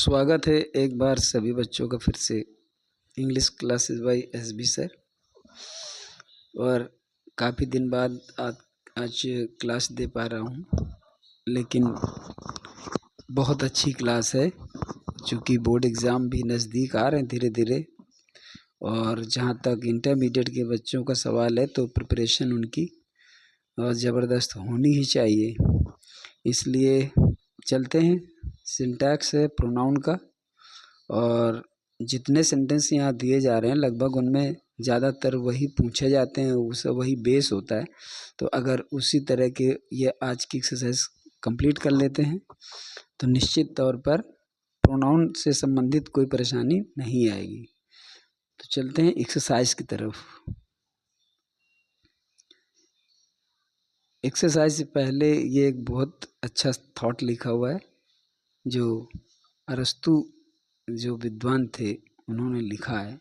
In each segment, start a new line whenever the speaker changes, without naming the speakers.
स्वागत है एक बार सभी बच्चों का फिर से English classes bye SB sir. और काफ़ी दिन बाद आज क्लास दे पा रहा हूँ, लेकिन बहुत अच्छी क्लास है क्योंकि बोर्ड एग्ज़ाम भी नज़दीक आ रहे हैं धीरे धीरे। और जहाँ तक इंटरमीडिएट के बच्चों का सवाल है तो प्रिपरेशन उनकी ज़बरदस्त होनी ही चाहिए। इसलिए चलते हैं। सिंटैक्स है प्रोनाउन का, और जितने सेंटेंस यहाँ दिए जा रहे हैं लगभग उनमें ज़्यादातर वही पूछे जाते हैं, वो सब वही बेस होता है। तो अगर उसी तरह के ये आज की एक्सरसाइज कंप्लीट कर लेते हैं तो निश्चित तौर पर प्रोनाउन से संबंधित कोई परेशानी नहीं आएगी। तो चलते हैं एक्सरसाइज की तरफ। एक्सरसाइज से पहले ये एक बहुत अच्छा थॉट लिखा हुआ है जो अरस्तु जो विद्वान थे उन्होंने लिखा है।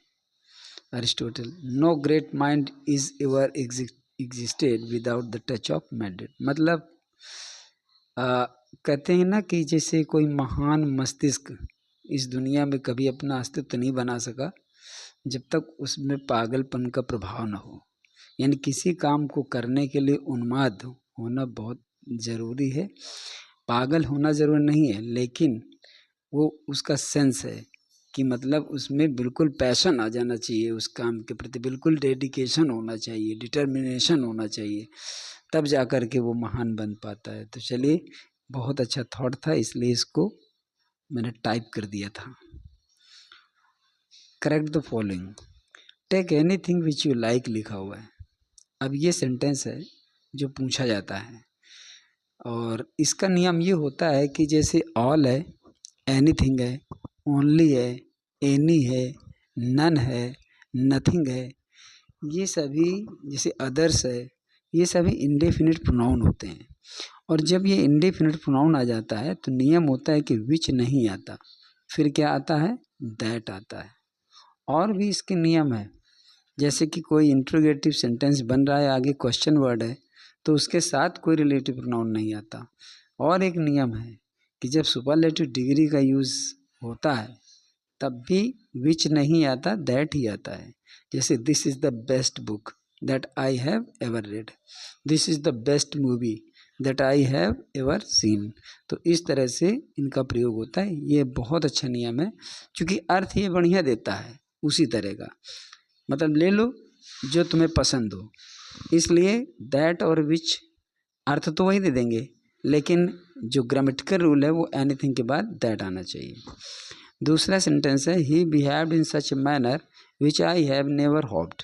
Aristotle, no great mind is ever existed without the touch of Madrid. मतलब कहते हैं ना कि जैसे कोई महान मस्तिष्क इस दुनिया में कभी अपना अस्तित्व नहीं बना सका जब तक उसमें पागलपन का प्रभाव न हो। यानी किसी काम को करने के लिए उन्माद होना बहुत ज़रूरी है। पागल होना ज़रूरी नहीं है, लेकिन वो उसका सेंस है कि मतलब उसमें बिल्कुल पैशन आ जाना चाहिए, उस काम के प्रति बिल्कुल डेडिकेशन होना चाहिए, डिटर्मिनेशन होना चाहिए, तब जा कर के वो महान बन पाता है। तो चलिए, बहुत अच्छा थॉट था इसलिए इसको मैंने टाइप कर दिया था। Correct the following, take anything which you like लिखा हुआ है। अब ये सेंटेंस है जो पूछा जाता है, और इसका नियम ये होता है कि जैसे ऑल है, एनीथिंग है, ओनली है, एनी है, नन है, नथिंग है, ये सभी जैसे अदर्स है, ये सभी इंडेफिनिट प्रोनाउन होते हैं। और जब ये इंडेफिनिट प्रोनाउन आ जाता है तो नियम होता है कि विच नहीं आता, फिर क्या आता है, दैट आता है। और भी इसके नियम है, जैसे कि कोई इंट्रोगेटिव सेंटेंस बन रहा है, आगे क्वेश्चन वर्ड है, तो उसके साथ कोई रिलेटिव प्रोनाउन नहीं आता। और एक नियम है कि जब सुपरलेटिव डिग्री का यूज़ होता है तब भी विच नहीं आता, दैट ही आता है। जैसे this is the best book that I have ever read, this is the best movie that I have ever seen. तो इस तरह से इनका प्रयोग होता है। ये बहुत अच्छा नियम है क्योंकि अर्थ ये बढ़िया देता है उसी तरह का। मतलब ले लो जो तुम्हें पसंद हो, इसलिए दैट और विच अर्थ तो वही दे देंगे, लेकिन जो ग्रामेटिकल रूल है वो एनीथिंग के बाद दैट आना चाहिए। दूसरा सेंटेंस है, he behaved in such manner which I have never hoped.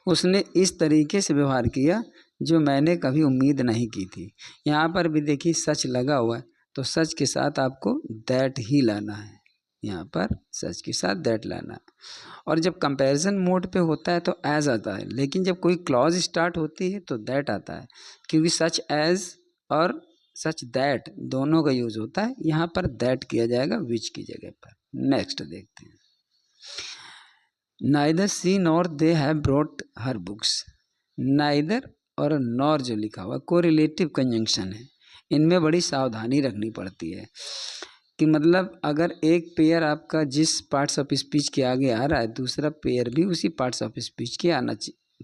उसने इस तरीके से व्यवहार किया जो मैंने कभी उम्मीद नहीं की थी। यहाँ पर भी देखिए सच लगा हुआ है, तो सच के साथ आपको दैट ही लाना है। यहाँ पर सच के साथ दैट लाना है। और जब कंपैरिजन मोड पे होता है तो एज आता है, लेकिन जब कोई क्लॉज स्टार्ट होती है तो दैट आता है, क्योंकि सच एज और सच दैट दोनों का यूज होता है। यहाँ पर दैट किया जाएगा विच की जगह पर। नेक्स्ट देखते हैं, neither she nor they have brought her books. Neither और नॉर जो लिखा हुआ कोरिलेटिव कंजंक्शन है, इनमें बड़ी सावधानी रखनी पड़ती है कि मतलब अगर एक पेयर आपका जिस पार्ट्स ऑफ स्पीच के आगे आ रहा है, दूसरा पेयर भी उसी पार्ट्स ऑफ स्पीच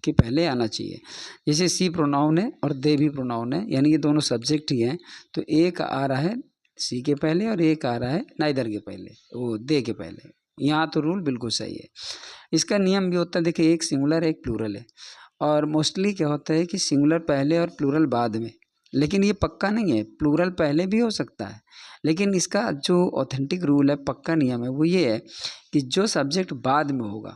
के पहले आना चाहिए। जैसे सी प्रोनाउन है और दे भी प्रोनाउन है, यानी ये दोनों सब्जेक्ट ही हैं, तो एक आ रहा है सी के पहले और एक आ रहा है नाइदर के पहले, वो दे के पहले। यहाँ तो रूल बिल्कुल सही है। इसका नियम भी होता है, देखिए एक सिंगुलर है एक प्लूरल है, और मोस्टली क्या होता है कि सिंगुलर पहले और प्लूरल बाद में, लेकिन ये पक्का नहीं है, प्लूरल पहले भी हो सकता है। लेकिन इसका जो ऑथेंटिक रूल है, पक्का नियम है, वो ये है कि जो सब्जेक्ट बाद में होगा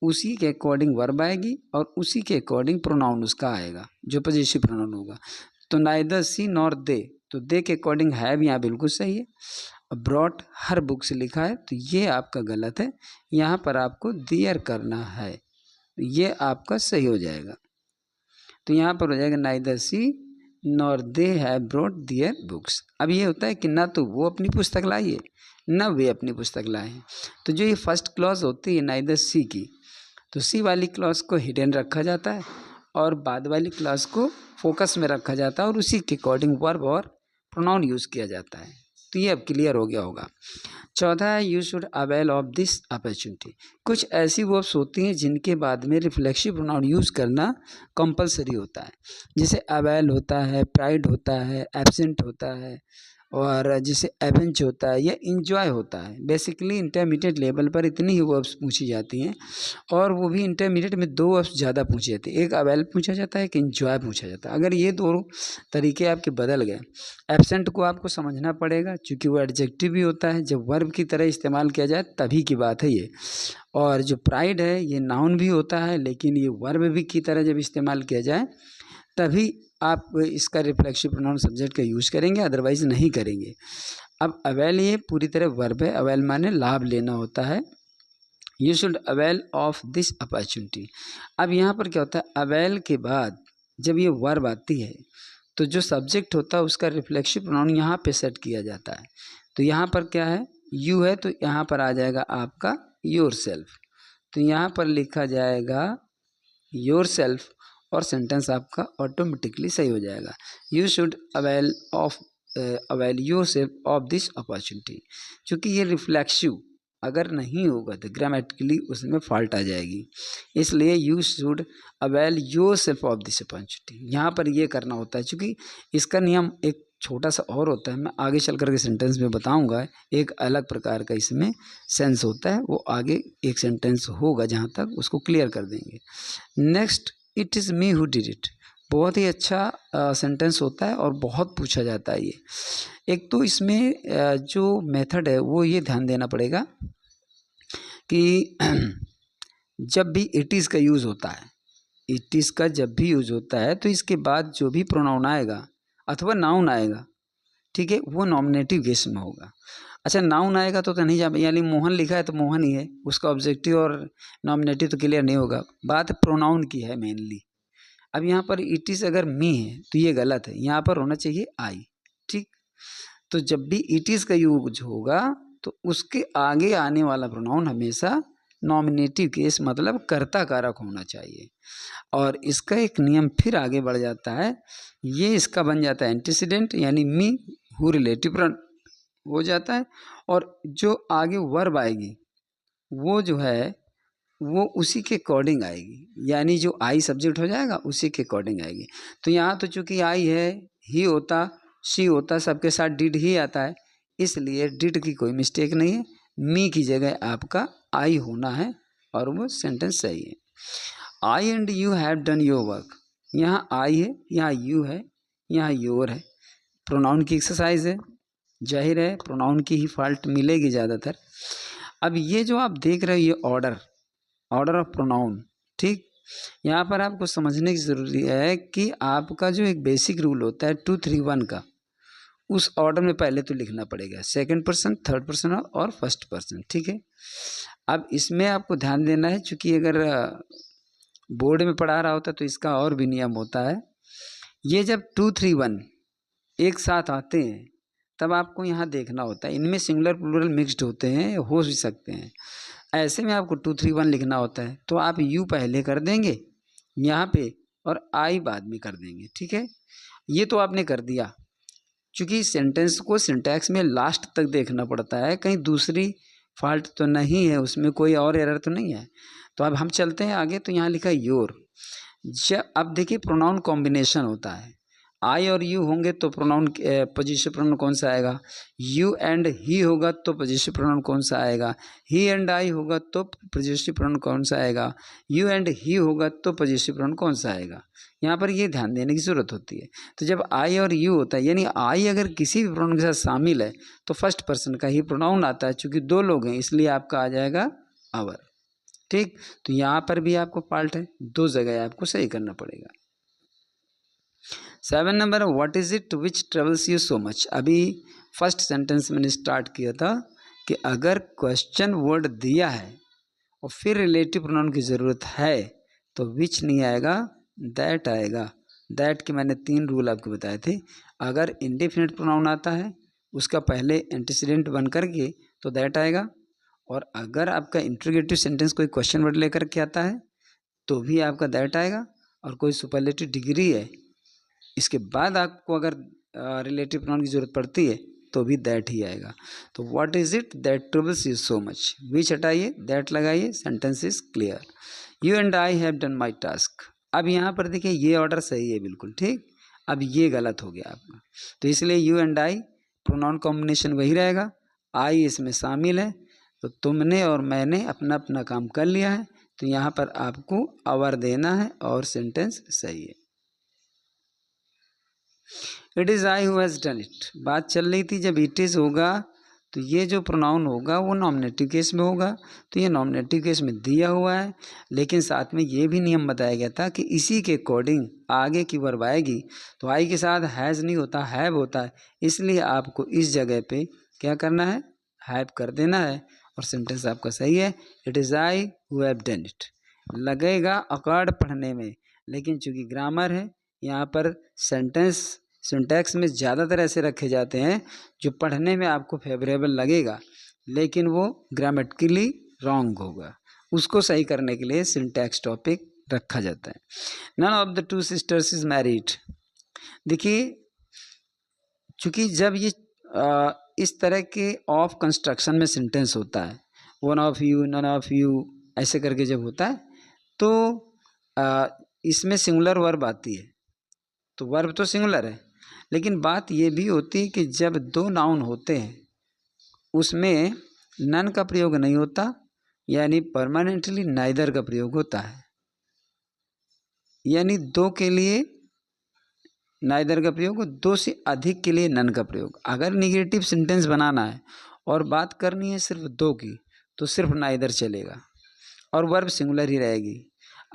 उसी के अकॉर्डिंग वर्ब आएगी और उसी के अकॉर्डिंग प्रोनाउन उसका आएगा जो पॉजिटिव प्रोनाउन होगा। तो नाइदर सी नॉर दे, तो दे के अकॉर्डिंग हैव यहाँ बिल्कुल सही है। ब्रॉट हर बुक से लिखा है तो ये आपका गलत है, यहाँ पर आपको दियर करना है, ये आपका सही हो जाएगा। तो यहाँ पर हो जाएगा neither she nor they have brought their books. अब ये होता है कि ना तो वो अपनी पुस्तक लाई है ना वे अपनी पुस्तक लाए हैं। तो जो ये फर्स्ट क्लॉज होती है नाइदर सी की, तो सी वाली क्लॉज को हिडन रखा जाता है और बाद वाली क्लॉज को फोकस में रखा जाता है और उसी के अकॉर्डिंग वर्ब और प्रोनाउन यूज़ किया जाता है। तो ये अब क्लियर हो गया होगा। चौथा है you should avail of this opportunity. कुछ ऐसी वर्ब्स होती हैं जिनके बाद में रिफ्लेक्सिव प्रोनाउन यूज़ करना कंपलसरी होता है, जैसे अवेल होता है, प्राइड होता है, एब्सेंट होता है, और जैसे एवेंज होता है या इंजॉय होता है। बेसिकली इंटरमीडिएट लेवल पर इतनी ही वर्ब्स पूछी जाती हैं, और वो भी इंटरमीडिएट में 2 वर्ब्स ज़्यादा पूछी जाती है, एक अवेल पूछा जाता है, एक इंजॉय पूछा जाता है। अगर ये 2 तरीके आपके बदल गए, एब्सेंट को आपको समझना पड़ेगा क्योंकि वो एडजेक्टिव भी होता है, जब वर्ब की तरह इस्तेमाल किया जाए तभी की बात है ये। और जो प्राइड है ये नाउन भी होता है, लेकिन ये वर्ब भी की तरह जब इस्तेमाल किया जाए तभी आप इसका रिफ्लेक्सिव प्रोनाउन सब्जेक्ट का यूज़ करेंगे, अदरवाइज नहीं करेंगे। अब अवेल ये पूरी तरह वर्ब है, अवेल माने लाभ लेना होता है। You should avail of this opportunity. अब यहाँ पर क्या होता है, अवेल के बाद जब ये वर्ब आती है तो जो सब्जेक्ट होता है उसका रिफ्लेक्सिव प्रोनाउन यहाँ पे सेट किया जाता है। तो यहाँ पर क्या है, यू है तो यहाँ पर आ जाएगा आपका योर सेल्फ, तो यहाँ पर लिखा जाएगा योर सेल्फ और सेंटेंस आपका ऑटोमेटिकली सही हो जाएगा। You should avail your self of this opportunity. क्योंकि ये रिफ्लेक्सिव अगर नहीं होगा तो ग्रामेटिकली उसमें फॉल्ट आ जाएगी, इसलिए you should avail your self of this opportunity यहाँ पर ये करना होता है। क्योंकि इसका नियम एक छोटा सा और होता है, मैं आगे चल कर के सेंटेंस में बताऊंगा, एक अलग प्रकार का इसमें सेंस होता है, वो आगे एक सेंटेंस होगा जहाँ तक उसको क्लियर कर देंगे। Next, it is me who did it. बहुत ही अच्छा सेंटेंस होता है और बहुत पूछा जाता है ये। एक तो इसमें जो मेथड है वो ये ध्यान देना पड़ेगा कि जब भी इट इज़ का यूज़ होता है, इट इज़ का जब भी यूज़ होता है तो इसके बाद जो भी प्रोनाउन आएगा अथवा नाउन आएगा, ठीक है, वो नॉमिनेटिव केस में होगा। अच्छा, नाउन आएगा तो नहीं जा, यानी मोहन लिखा है तो मोहन ही है, उसका ऑब्जेक्टिव और नॉमिनेटिव तो क्लियर नहीं होगा, बात प्रोनाउन की है मेनली। अब यहाँ पर इट इज़ अगर मी है तो ये गलत है, यहाँ पर होना चाहिए आई, ठीक। तो जब भी इट इज़ का यूज होगा तो उसके आगे आने वाला प्रोनाउन हमेशा नॉमिनेटिव केस मतलब कर्ता कारक होना चाहिए। और इसका एक नियम फिर आगे बढ़ जाता है, ये इसका बन जाता है एंटीसीडेंट, यानी मी हु रिलेटिव प्रोनाउन हो जाता है, और जो आगे वर्ब आएगी वो जो है वो उसी के अकॉर्डिंग आएगी, यानी जो आई सब्जेक्ट हो जाएगा उसी के अकॉर्डिंग आएगी। तो यहाँ तो चूंकि आई है, ही होता, शी होता, सबके साथ डिड ही आता है, इसलिए डिड की कोई मिस्टेक नहीं है, मी की जगह आपका आई होना है और वो सेंटेंस सही है। I and you have done your work, यहाँ आई है, यहाँ यू है, यहाँ योर है, प्रोनाउन की एक्सरसाइज है, जाहिर है प्रोनाउन की ही फॉल्ट मिलेगी ज़्यादातर। अब ये जो आप देख रहे हो ये ऑर्डर ऑफ प्रोनाउन, ठीक, यहाँ पर आपको समझने की ज़रूरी है कि आपका जो एक बेसिक रूल होता है 2 3 1 का, उस ऑर्डर में पहले तो लिखना पड़ेगा, सेकंड पर्सन, थर्ड पर्सन और फर्स्ट पर्सन, ठीक है। अब इसमें आपको ध्यान देना है, क्योंकि अगर बोर्ड में पढ़ा रहा होता तो इसका और भी नियम होता है। ये जब 2 3 1 एक साथ आते हैं तब आपको यहाँ देखना होता है, इनमें सिंगुलर प्लूरल मिक्स्ड होते हैं, हो भी सकते हैं, ऐसे में आपको 2 3 1 लिखना होता है। तो आप यू पहले कर देंगे यहाँ पे और आई बाद में कर देंगे, ठीक है। ये तो आपने कर दिया, क्योंकि सेंटेंस को सिंटैक्स में लास्ट तक देखना पड़ता है, कहीं दूसरी फॉल्ट तो नहीं है, उसमें कोई और एरर तो नहीं है। तो अब हम चलते हैं आगे, तो यहाँ लिखा है योर। जब अब देखिए प्रोनाउन कॉम्बिनेशन होता है, आई और यू होंगे तो प्रोनाउन पॉजिटिव प्रोनाउन कौन सा आएगा, यू एंड ही होगा तो पॉजिटिव प्रोनाउन कौन सा आएगा, ही एंड आई होगा तो पॉजिटिव प्रोनाउन कौन सा आएगा, यू एंड ही होगा तो पॉजिटिव प्रोनाउन कौन सा आएगा। यहाँ पर ये ध्यान देने की ज़रूरत होती है। तो जब आई और यू होता है, यानी आई अगर किसी भी प्रोनाउन के साथ शामिल है तो फर्स्ट पर्सन का ही प्रोनाउन आता है, चूँकि 2 लोग हैं इसलिए आपका आ जाएगा आवर, ठीक। तो यहाँ पर भी आपको फॉल्ट है, 2 जगह आपको सही करना पड़ेगा। 7 number, what is it which travels you so much. अभी फर्स्ट सेंटेंस मैंने स्टार्ट किया था कि अगर क्वेश्चन वर्ड दिया है और फिर रिलेटिव प्रोनाउन की ज़रूरत है तो विच नहीं आएगा, दैट आएगा। दैट के मैंने 3 रूल आपको बताए थे। अगर इंडेफिनिट प्रोनाउन आता है उसका पहले एंटीसीडेंट बन करके तो दैट आएगा, और अगर आपका इंट्रोगेटिव सेंटेंस कोई क्वेश्चन वर्ड लेकर के आता है तो भी आपका दैट आएगा, और कोई सुपरलेटिव डिग्री है इसके बाद आपको अगर रिलेटिव प्रोनाउन की ज़रूरत पड़ती है तो भी दैट ही आएगा। तो what is it that troubles you so much, which हटाइए, दैट लगाइए, sentence is clear. You and I have done my task. अब यहाँ पर देखिए ये ऑर्डर सही है बिल्कुल ठीक, अब ये गलत हो गया आपका, तो इसलिए you and I pronoun combination वही रहेगा, आई इसमें शामिल है, तो तुमने और मैंने अपना अपना काम कर लिया है, तो यहाँ पर आपको आवर देना है और सेंटेंस सही है। It is I who has done it, बात चल रही थी जब इट इज़ होगा तो ये जो प्रोनाउन होगा वो नॉमिनेटिव केस में होगा, तो ये नॉमिनेटिव केस में दिया हुआ है, लेकिन साथ में ये भी नियम बताया गया था कि इसी के अकॉर्डिंग आगे की वर्ब आएगी तो आई के साथ हैज़ नहीं होता, हैव होता है, इसलिए आपको इस जगह पे क्या करना है, हैव कर देना है और सेंटेंस आपका सही है। It is I who have done it लगेगा अकॉर्ड पढ़ने में, लेकिन चूंकि ग्रामर है यहाँ पर सेंटेंस सिंटैक्स में ज़्यादातर ऐसे रखे जाते हैं जो पढ़ने में आपको फेवरेबल लगेगा, लेकिन वो ग्रामेटिकली रॉन्ग होगा, उसको सही करने के लिए सिंटैक्स टॉपिक रखा जाता है। None of the two sisters is married, देखिए चूँकि जब ये इस तरह के ऑफ कंस्ट्रक्शन में सेंटेंस होता है, one of you, none of you ऐसे करके जब होता है तो इसमें सिंगुलर वर्ब आती है, तो वर्ब तो सिंगुलर है, लेकिन बात ये भी होती है कि जब दो नाउन होते हैं उसमें नन का प्रयोग नहीं होता, यानी परमानेंटली नाइदर का प्रयोग होता है, यानी दो के लिए नाइदर का प्रयोग, दो से अधिक के लिए नन का प्रयोग। अगर निगेटिव सेंटेंस बनाना है और बात करनी है सिर्फ दो की तो सिर्फ नाइदर चलेगा और वर्ब सिंगुलर ही रहेगी।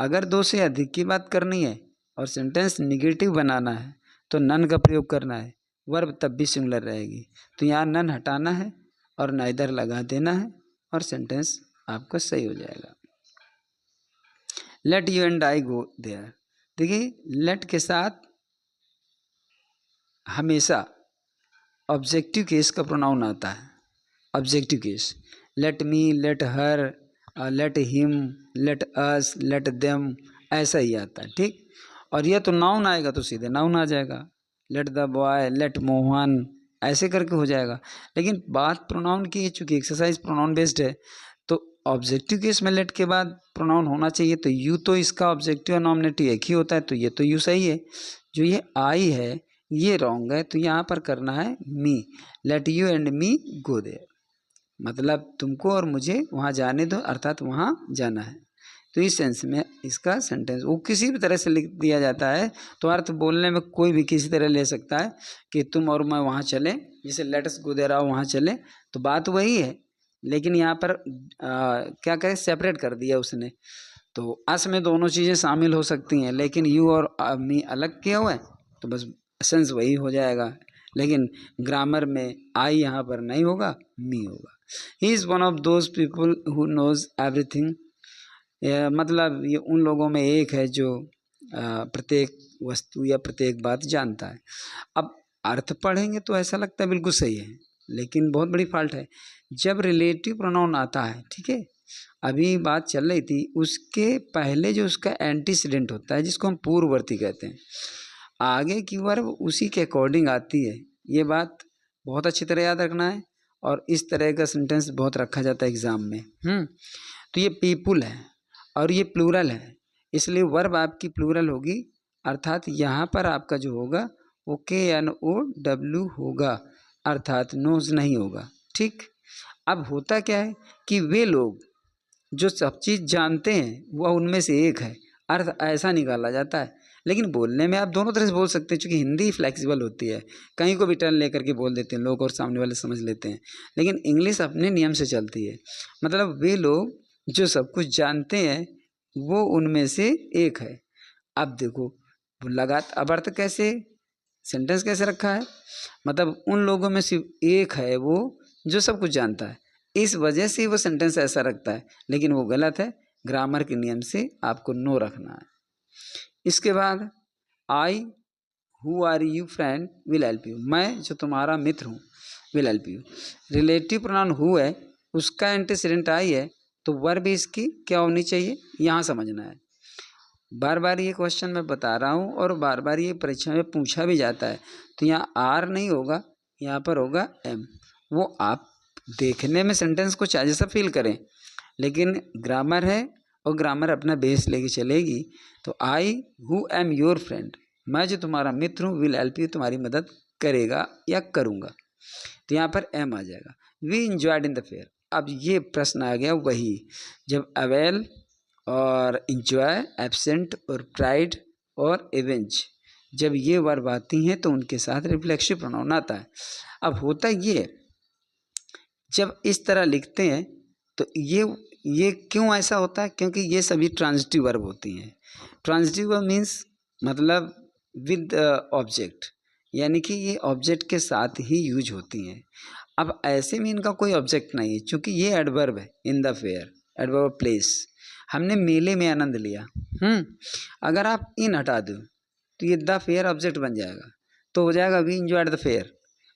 अगर दो से अधिक की बात करनी है और सेंटेंस निगेटिव बनाना है तो नन का प्रयोग करना है, वर्ब तब भी सिंगुलर रहेगी, तो यहाँ नन हटाना है और नाइदर लगा देना है और सेंटेंस आपका सही हो जाएगा। Let you and I go there, देखिए लेट के साथ हमेशा ऑब्जेक्टिव केस का प्रोनाउन आता है, objective case, let me, let her, let him, let us, let them, ऐसा ही आता है ठीक। और यह तो नाउन आएगा तो सीधे नाउन आ जाएगा, let the boy, let Mohan, ऐसे करके हो जाएगा। लेकिन बात प्रोनाउन की है, चूँकि एक्सरसाइज प्रोनाउन बेस्ड है तो ऑब्जेक्टिव केस में लेट के बाद प्रोनाउन होना चाहिए, तो यू तो इसका ऑब्जेक्टिव और नॉमिनेटिव एक ही होता है, तो ये तो यू सही है। जो ये आई है ये रॉन्ग है, तो यहाँ पर करना है me, let you and me go there, मतलब तुमको और मुझे वहाँ जाने दो, अर्थात वहाँ जाना है। तो इस सेंस में इसका सेंटेंस वो किसी भी तरह से लिख दिया जाता है तो अर्थ बोलने में कोई भी किसी तरह ले सकता है कि तुम और मैं वहाँ चलें, जैसे लेट अस गो देयर आओ वहाँ चलें, तो बात वही है, लेकिन यहाँ पर क्या करें, सेपरेट कर दिया उसने, तो अस में दोनों चीज़ें शामिल हो सकती हैं, लेकिन यू और मी अलग किया हुआ है तो बस सेंस वही हो जाएगा, लेकिन ग्रामर में आई यहाँ पर नहीं होगा, मी होगा। He is one of those people who knows everything, मतलब ये उन लोगों में एक है जो प्रत्येक वस्तु या प्रत्येक बात जानता है। अब अर्थ पढ़ेंगे तो ऐसा लगता है बिल्कुल सही है, लेकिन बहुत बड़ी फॉल्ट है। जब रिलेटिव प्रोनाउन आता है, ठीक है, अभी बात चल रही थी, उसके पहले जो उसका एंटीसीडेंट होता है जिसको हम पूर्ववर्ती कहते हैं, आगे की वर्ब उसी के अकॉर्डिंग आती है, ये बात बहुत अच्छी तरह याद रखना है। और इस तरह का सेंटेंस बहुत रखा जाता है एग्ज़ाम में। तो ये पीपुल है और ये प्लूरल है, इसलिए वर्ब आपकी प्लूरल होगी, अर्थात यहाँ पर आपका जो होगा वो KNOW होगा, अर्थात नोज नहीं होगा, ठीक। अब होता क्या है कि वे लोग जो सब चीज़ जानते हैं वह उनमें से एक है, अर्थ ऐसा निकाला जाता है, लेकिन बोलने में आप दोनों तरह से बोल सकते हैं, क्योंकि हिंदी फ्लेक्सिबल होती है, कहीं को भी टर्न लेकर के बोल देते हैं लोग और सामने वाले समझ लेते हैं, लेकिन इंग्लिश अपने नियम से चलती है, मतलब वे लोग जो सब कुछ जानते हैं वो उनमें से एक है। अब देखो लगा, अब अर्थ कैसे, सेंटेंस कैसे रखा है, मतलब उन लोगों में सिर्फ एक है वो जो सब कुछ जानता है, इस वजह से वो सेंटेंस ऐसा रखता है, लेकिन वो गलत है, ग्रामर के नियम से आपको नो रखना है। इसके बाद I who are you friend will help you, मैं जो तुम्हारा मित्र हूँ, will help you, relative pronoun who है, उसका एंटीसीडेंट आई है, तो वर्ब इसकी क्या होनी चाहिए, यहाँ समझना है। बार बार ये क्वेश्चन मैं बता रहा हूँ और बार बार ये परीक्षा में पूछा भी जाता है, तो यहाँ आर नहीं होगा, यहाँ पर होगा एम। वो आप देखने में सेंटेंस को चाहे जैसा फील करें, लेकिन ग्रामर है और ग्रामर अपना बेस लेके चलेगी। तो आई हु एम योर फ्रेंड, मैं जो तुम्हारा मित्र हूँ, विल हेल्प यू, तुम्हारी मदद करेगा या करूँगा। तो यहाँ पर एम आ जाएगा। We enjoyed in the fair. अब ये प्रश्न आ गया वही, जब अवेल और इंजॉय, एब्सेंट और प्राइड और एवेंज, जब ये वर्ब आती हैं तो उनके साथ रिफ्लेक्सिव प्रोनाउन आता है। अब होता ये, जब इस तरह लिखते हैं तो ये क्यों ऐसा होता है? क्योंकि ये सभी ट्रांजिटिव वर्ब होती हैं। ट्रांजिटिव वर्ब मीन्स मतलब विद ऑब्जेक्ट, यानी कि ये ऑब्जेक्ट के साथ ही यूज होती हैं। अब ऐसे में इनका कोई ऑब्जेक्ट नहीं है, क्योंकि ये एडवर्ब है। इन the fair, adverb of place, हमने मेले में आनंद लिया। अगर आप इन हटा दो तो ये द फेयर ऑब्जेक्ट बन जाएगा, तो हो जाएगा वी एंजॉयड द फेयर,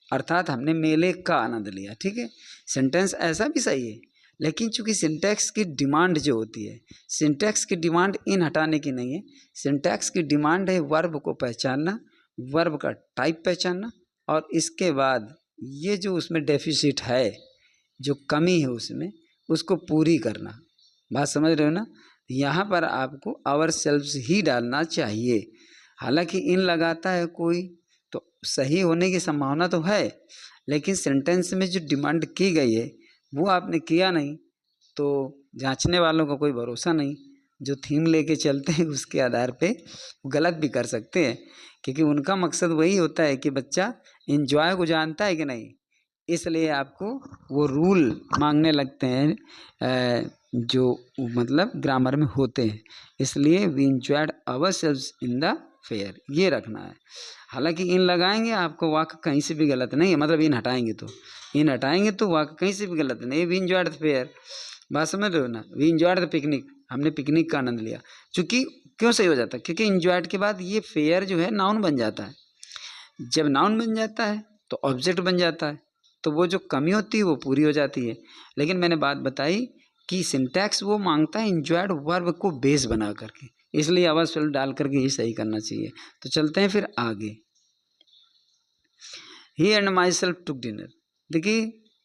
अर्थात हमने मेले का आनंद लिया। ठीक है, सेंटेंस ऐसा भी सही है, लेकिन चूंकि सिंटैक्स की डिमांड जो होती है, सिंटैक्स की डिमांड इन हटाने की नहीं है। सिंटैक्स की डिमांड है वर्ब को पहचानना, वर्ब का टाइप पहचानना, और इसके बाद ये जो उसमें डेफिसिट है, जो कमी है उसमें, उसको पूरी करना। बात समझ रहे हो ना? यहाँ पर आपको आवर सेल्व्स ही डालना चाहिए। हालांकि इन लगाता है कोई तो सही होने की संभावना तो है, लेकिन सेंटेंस में जो डिमांड की गई है वो आपने किया नहीं, तो जांचने वालों का कोई भरोसा नहीं। जो थीम लेके चलते हैं उसके आधार पे गलत भी कर सकते हैं, क्योंकि उनका मकसद वही होता है कि बच्चा एंजॉय को जानता है कि नहीं, इसलिए आपको वो रूल मांगने लगते हैं जो मतलब ग्रामर में होते हैं। इसलिए we enjoyed ourselves in the fair, ये रखना है। हालांकि इन लगाएंगे आपको वाक्य कहीं से भी गलत नहीं है, मतलब इन हटाएंगे तो वाक्य कहीं से भी गलत नहीं है। वी एंजॉयड द फेयर, बात समझ रहे हो ना? वी एंजॉयड द पिकनिक, हमने पिकनिक का आनंद लिया। चूँकि क्यों सही हो जाता है? क्योंकि एंजॉयड के बाद ये फेयर जो है नाउन बन जाता है। जब नाउन बन जाता है तो ऑब्जेक्ट बन जाता है, तो वो जो कमी होती है वो पूरी हो जाती है। लेकिन मैंने बात बताई कि सिंटैक्स वो मांगता है एंजॉयड वर्ब को बेस बना करके, इसलिए आवाज फिल डाल करके ही सही करना चाहिए। तो चलते हैं फिर आगे। He and myself took dinner. देखिए,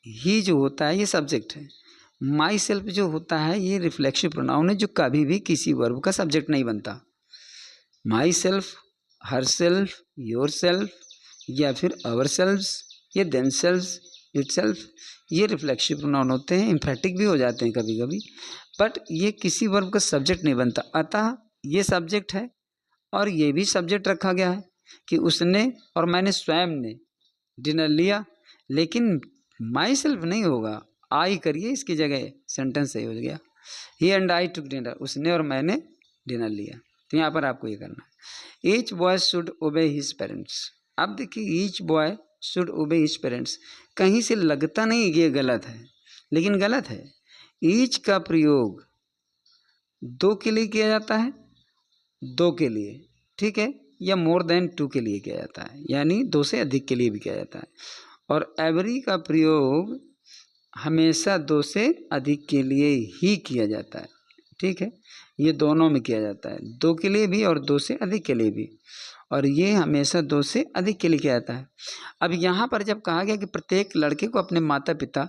ही जो होता है ये सब्जेक्ट है, माई सेल्फ जो होता है ये रिफ्लेक्सिव प्रोनाउन है, जो कभी भी किसी वर्ब का सब्जेक्ट नहीं बनता। My self, her self, your self, या फिर आवर सेल्व्स, या देम सेल्व्स, इट सेल्फ, ये रिफ्लेक्सिव प्रोनाउन होते हैं। इम्फेटिक भी हो जाते हैं कभी कभी, बट ये किसी वर्ब का सब्जेक्ट नहीं बनता। अतः ये सब्जेक्ट है और ये भी सब्जेक्ट रखा गया है कि उसने और मैंने स्वयं ने डिनर लिया, लेकिन माई सेल्फ नहीं होगा, आई करिए इसकी जगह, सेंटेंस सही हो गया। ही एंड आई टुक डिनर, उसने और मैंने डिनर लिया। तो यहाँ पर आपको ये करना है। ईच बॉय शुड ओबे हिज पेरेंट्स। अब देखिए, ईच बॉय शुड ओबे हिज पेरेंट्स, कहीं से लगता नहीं ये गलत है, लेकिन गलत है। ईच का प्रयोग दो के लिए किया जाता है, दो के लिए, ठीक है, या मोर देन टू के लिए किया जाता है, यानी दो से अधिक के लिए भी किया जाता है। और एवरी का प्रयोग हमेशा दो से अधिक के लिए ही किया जाता है। ठीक है, ये दोनों में किया जाता है, दो के लिए भी और दो से अधिक के लिए भी, और ये हमेशा दो से अधिक के लिए किया जाता है। अब यहाँ पर जब कहा गया कि प्रत्येक लड़के को अपने माता पिता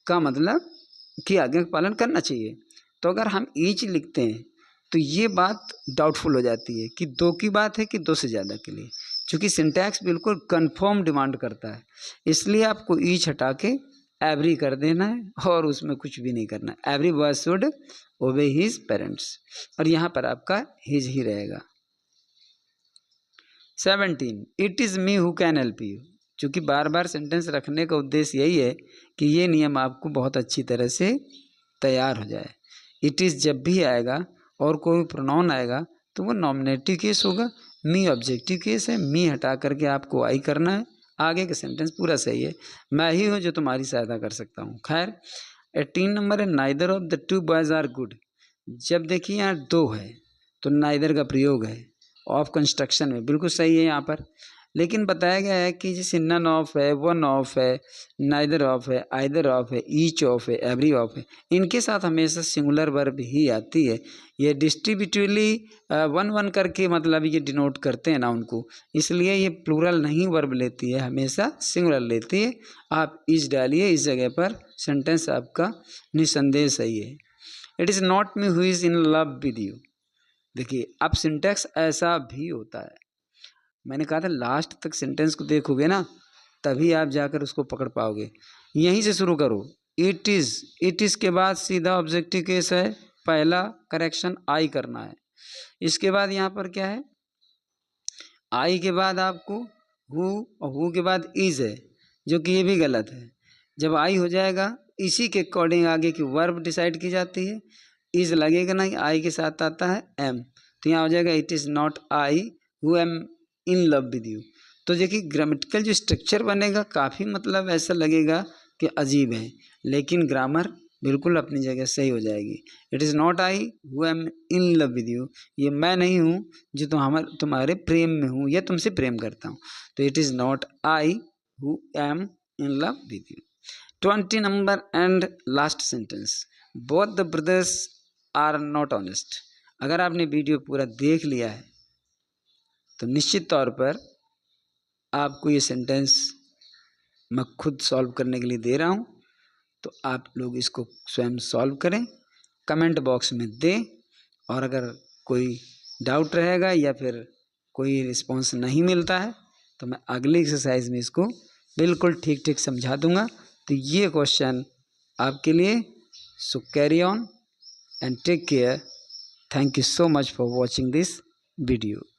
का मतलब की आज्ञा का पालन करना चाहिए, तो अगर हम ईच लिखते हैं तो ये बात डाउटफुल हो जाती है कि दो की बात है कि दो से ज़्यादा के लिए, क्योंकि सिंटैक्स बिल्कुल कंफर्म डिमांड करता है। इसलिए आपको ईच हटा के एवरी कर देना है और उसमें कुछ भी नहीं करना है। एवरी बॉय शुड ओबे हिज पेरेंट्स, और यहाँ पर आपका हिज ही रहेगा। 17, it is me who can help you. चूँकि बार बार सेंटेंस रखने का उद्देश्य यही है कि ये नियम आपको बहुत अच्छी तरह से तैयार हो जाए। इट इज़ जब भी आएगा और कोई प्रोनाउन आएगा तो वो नॉमिनेटिव केस होगा, मी ऑब्जेक्टिव केस है, मी हटा करके आपको आई करना है। आगे का सेंटेंस पूरा सही है, मैं ही हूँ जो तुम्हारी सहायता कर सकता हूँ। खैर, 18 नंबर है, neither of the two boys are good. जब देखिए यहाँ दो है तो नाइदर का प्रयोग है ऑफ कंस्ट्रक्शन में, बिल्कुल सही है यहाँ पर। लेकिन बताया गया है कि जैसे नन ऑफ है, वन ऑफ है, नाइदर ऑफ है, आइदर ऑफ है, ईच ऑफ है, एवरी ऑफ है, इनके साथ हमेशा सिंगुलर वर्ब ही आती है। ये डिस्ट्रीब्यूटिवली वन वन करके मतलब ये डिनोट करते हैं नाउन को, इसलिए ये प्लूरल नहीं वर्ब लेती है, हमेशा सिंगुलर लेती है। आप इज डालिए इस जगह पर, सेंटेंस आपका निसंदेह सही है। It is not me who is in love with you. देखिए अब सिंटेक्स ऐसा भी होता है, मैंने कहा था लास्ट तक सेंटेंस को देखोगे ना तभी आप जाकर उसको पकड़ पाओगे। यहीं से शुरू करो, इट इज़ के बाद सीधा ऑब्जेक्टिव केस है, पहला करेक्शन आई करना है। इसके बाद यहाँ पर क्या है, आई के बाद आपको हु, और हु के बाद इज़ है, जो कि ये भी गलत है। जब आई हो जाएगा इसी के अकॉर्डिंग आगे की वर्ब डिसाइड की जाती है। इज़ लगेगा नहीं, आई के साथ आता है एम, तो यहाँ हो जाएगा it is not I who am in love with you. तो देखिए ग्रामेटिकल जो स्ट्रक्चर बनेगा काफ़ी मतलब ऐसा लगेगा कि अजीब है, लेकिन ग्रामर बिल्कुल अपनी जगह सही हो जाएगी। It is not I who am in love with you, ये मैं नहीं हूँ जो तुम्हारे प्रेम में हूँ या तुमसे प्रेम करता हूँ। तो it is not I who am in love with you. 20 नंबर and last sentence, both the brothers are not honest. अगर आपने वीडियो पूरा देख लिया है तो निश्चित तौर पर आपको ये सेंटेंस मैं खुद सॉल्व करने के लिए दे रहा हूँ, तो आप लोग इसको स्वयं सॉल्व करें, कमेंट बॉक्स में दें, और अगर कोई डाउट रहेगा या फिर कोई रिस्पांस नहीं मिलता है तो मैं अगली एक्सरसाइज में इसको बिल्कुल ठीक ठीक समझा दूंगा। तो ये क्वेश्चन आपके लिए, so carry on and take care. Thank you so much for watching this video.